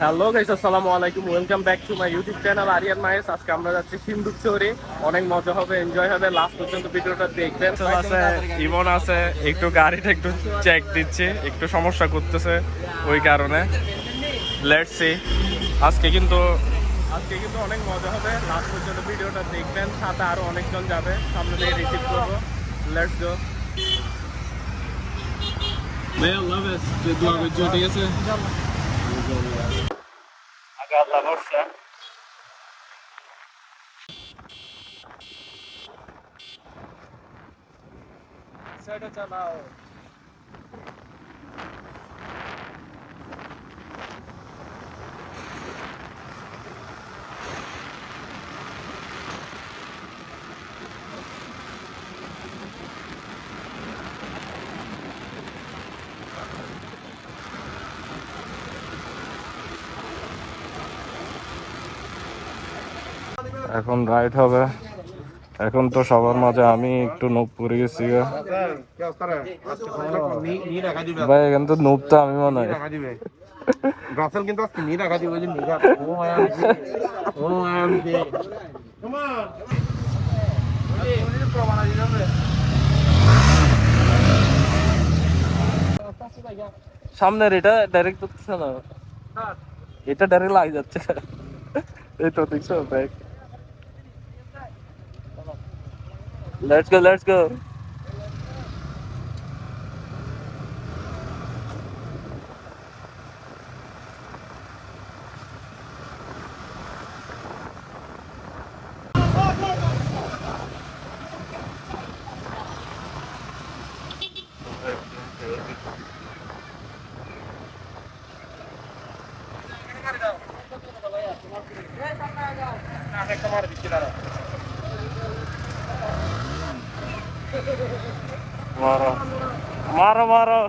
Hello guys, আসসালামু আলাইকুম। Welcome back to my YouTube channel Ariyan মাইস। আজকে আমরা যাচ্ছি সিন্ধুক চরে। অনেক মজা হবে, এনজয় হবে। লাস্ট পর্যন্ত ভিডিওটা দেখবেন। আছে ইমন আছে, একটু গাড়িটা একটু চেক দিচ্ছে, একটু সমস্যা করতেছে, ওই কারণে লেটস সি। আজকে কিন্তু অনেক মজা হবে। লাস্ট পর্যন্ত ভিডিওটা দেখবেন। সাথে আরো অনেকজন যাবে, সামনে থেকে রিসিভ করবো। Let's go. ভাইয়া আল্লাহ হাফেজ, দোয়া করছো, ঠিক আছে? আগে আল্লাহ ভরসা। সাইডে চালাও। এখন রাইড হবে। এখন তো সবার মাঝে আমি একটু নুব পড়ে গেছি। ভাই এখান তো নুব তো আমি মনে হয়। রাসেল কিন্তু আজকে নি রাখা দিবে যে নিগা ও সামনের এটা ডাইরেক্ট করতেছে না, এটা ডাইরেক্ট লাগে যাচ্ছে। এই তো দেখছো bag. Let's go, let's go. মারো মারো মারো।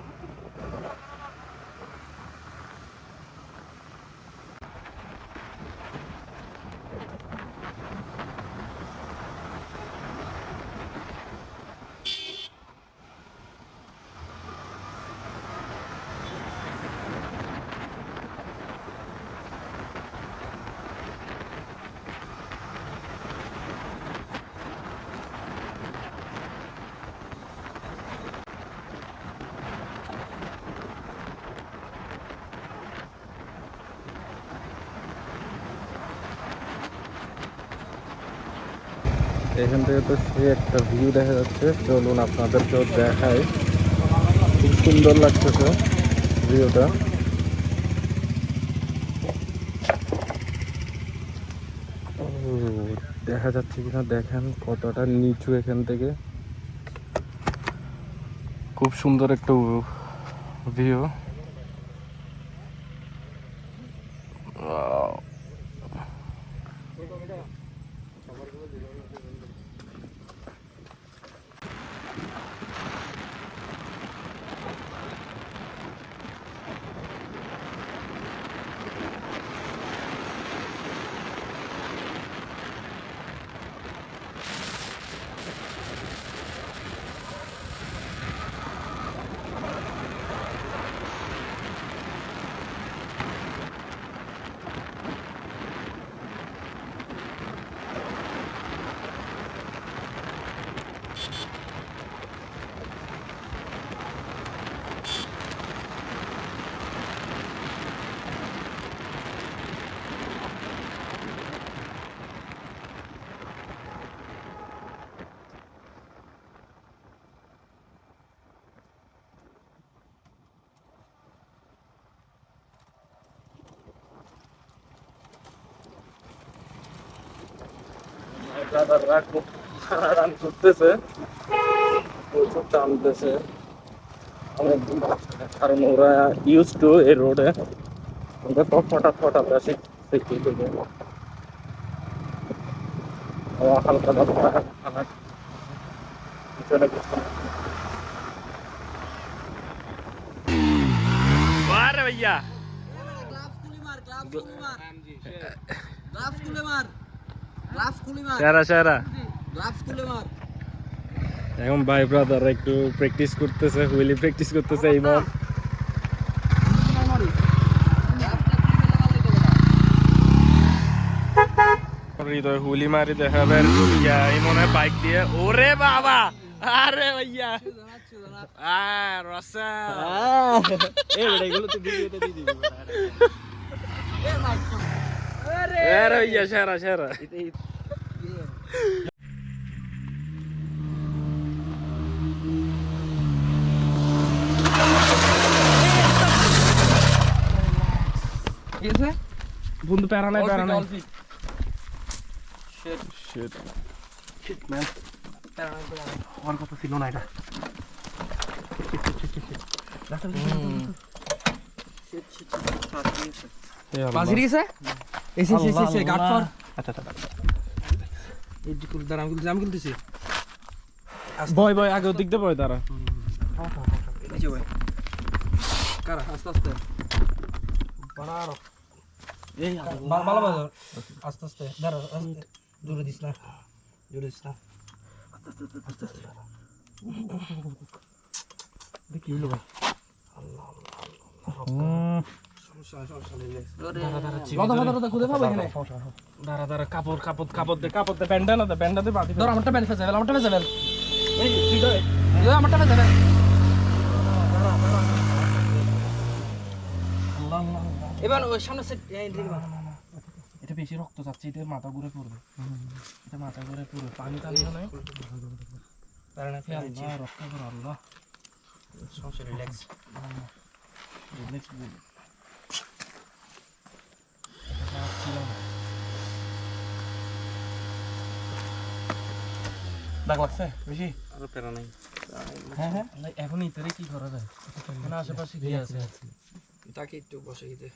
এখান থেকে তো সে একটা ভিউ দেখা যাচ্ছে, চলুন আপনাদেরকেও দেখাই। খুব সুন্দর লাগতেছে ভিউটা। ও, দেখা যাচ্ছে কিনা দেখেন কতটা নিচু এখান থেকে। খুব সুন্দর একটা ভিউ। দাদারা খুব রান করতেছে, প্রচুর টানতেছে অনেক দূর, কারণ ওরা ইউজ টু এই রোডে। ওদের তো হঠাৎ হঠাৎ আসে হালকা হালকা পিছনে পিছনে। আরে ভাইয়া সেরা সেরা। এখন ভাই ব্রাদার একটু প্র্যাকটিস করতেছে, হুইলি প্র্যাকটিস করতেছে। ইমন হৃদয় হুলি মারি দেখাবেন এই মনে হয় বাইক দিয়ে ওরে বাবা আরে ভাইয়া রসা এগুলো তো ভিডিওতে দিয়ে দিবি আরে ভাইয়া সেরা সেরা বন্ধু প্যারা নাই প্যারা নাই আমার কথা ছিল না এটা বাজির গেছে এসে গাট ফর আচ্ছা আচ্ছা এই দিকুল দাঁড়া আমি কিনতেছি বয় বয় আগে দিক দিয়ে বয় তারা এই যে ভাই কারা আস্তে আস্তে বানারো এই ভালো বাজার আস্তে আস্তে দাঁড়া জোরে দিস না আস্তে আস্তে দেখি হলো ভাই দাঁড়া কাপড় দে ব্যান্ডা না দে ব্যান্ডা দে বাদি ধর আমারটা ব্যান্ড ফেসে আমারটা ফেসে এবার ওই সামনে সেট এটা বেশি রক্ত যাচ্ছে এটা মাথা ঘুরে পড়বে এটা মাথা ঘুরে পড়বে পানি টানি নাই রক্ত করে আল্লাহ রিল্যাক্স দাগ লাগছে বেশি আর প্যারা নাই হ্যাঁ এখন ইতারে কি করা যায় মানে আশেপাশে কি আছে তাকে একটু বসে দিতে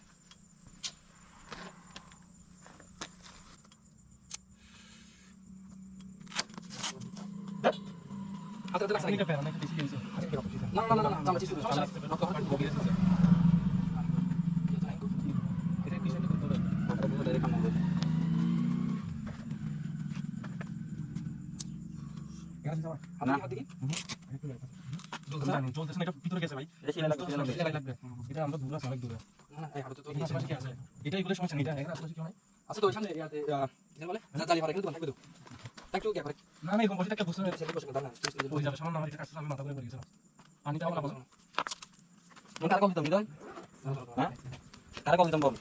চলতেছে না এটা ভিতরে গেছে ভাই এটা আমরা দূরে আছে অনেক দূরে এটা এগুলো সমস্যা নেই এটা আশেপাশে কেউ নাই আচ্ছা তো ওই সামনে ইয়াতে বলে জালি পারে কিন্তু থাকবে তো একটু কি করে না এরকম বসে একটা বসে সেটা বসে দাঁড়া ওই যাবে সামনে আমার এটা কাছে আমি মাথা ঘুরে পড়ে গেছিলাম পানিটা বলা বলো কার কল দিতাম হ্যাঁ কার কল দিতাম বল